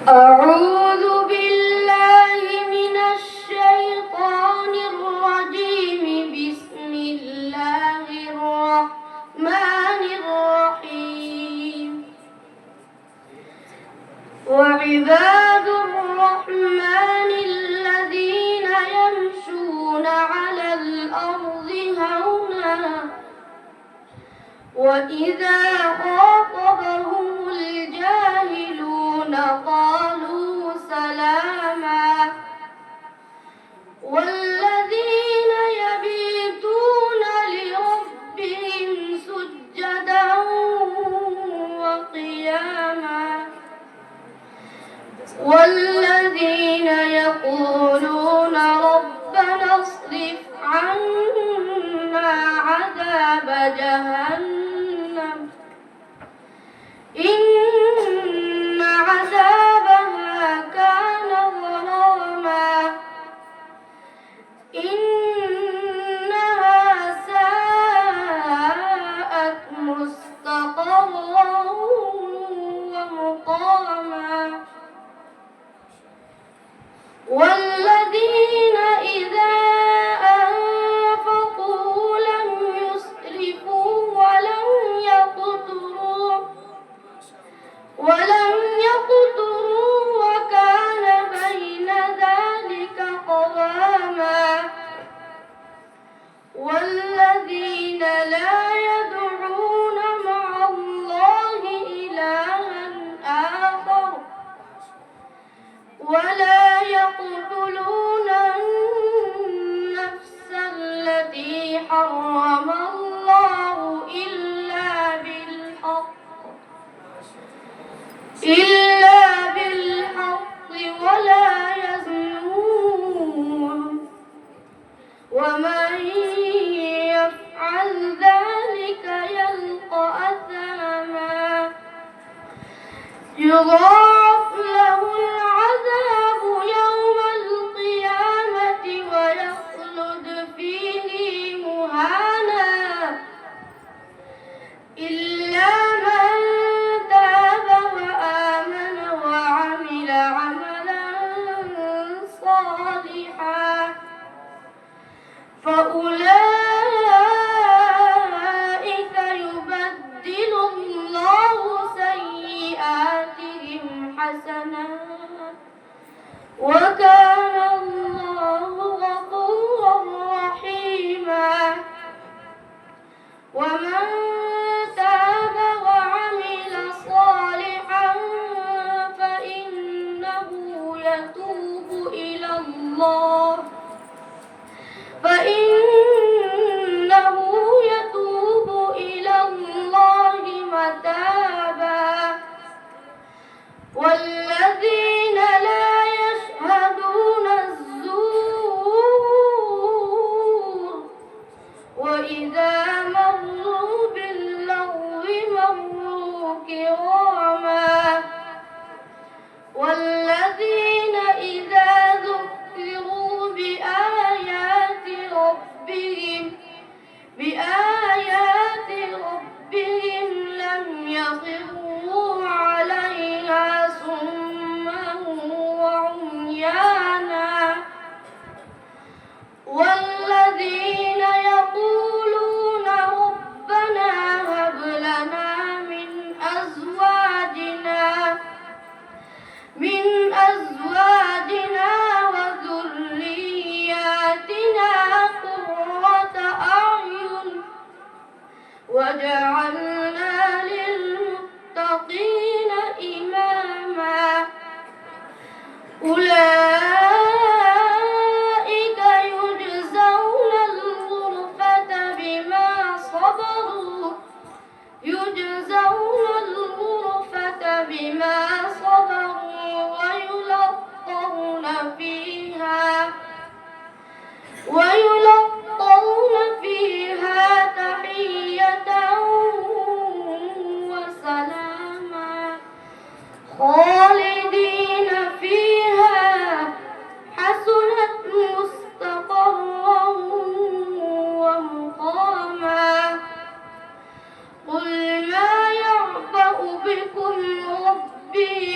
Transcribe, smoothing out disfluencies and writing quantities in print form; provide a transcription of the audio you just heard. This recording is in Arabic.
أعوذ بالله من الشيطان الرجيم. بسم الله الرحمن الرحيم. وعباد الرحمن الذين يمشون على الأرض هونا وإذا خاطبهم الجاهلون قالوا سلاما. والذين يبيتون لربهم سجدا وقياما والذين يقولون ربنا اصرف عنا عذاب جهنم إن عذابها كان غراما إنها ساءت مستقرا ومقاما. والذين إذا أنفقوا لم يسرفوا ولم يقتروا وكان بين ذلك قواما. والذين لا يدعون مع الله إلها آخر ولا يقتلون النفس التي حرم الله إلا بالحق ولا يزنون ومن يفعل ذلك يلقى أثاما يضاعف له العذاب يوم القيامة ويخلد فيه مهانا إلا من تاب وآمن وعمل عملا صالحا فأولئك يبدل الله سيئاتهم حسنات وكان الله غفورا رحيما. ومن تاب وعمل صالحا فإنه يتوب إلى الله متابا. والذين لا يشهدون الزور وإذا مروا باللغو مروا كراما. والذين إذا ذكروا بآيات ربهم لم يخروا عليها صما وعميانا. والذين يقولون ربنا هب لنا من أزواجنا وذرياتنا قرة أعين وجعلنا للمتقين إماما. أولئك يجزون الغرفة بما صبروا ويلقون فيها تحية وسلاما خالدين فيها حسنت مستقرا ومقاما. قل ما يعبأ بكم ربي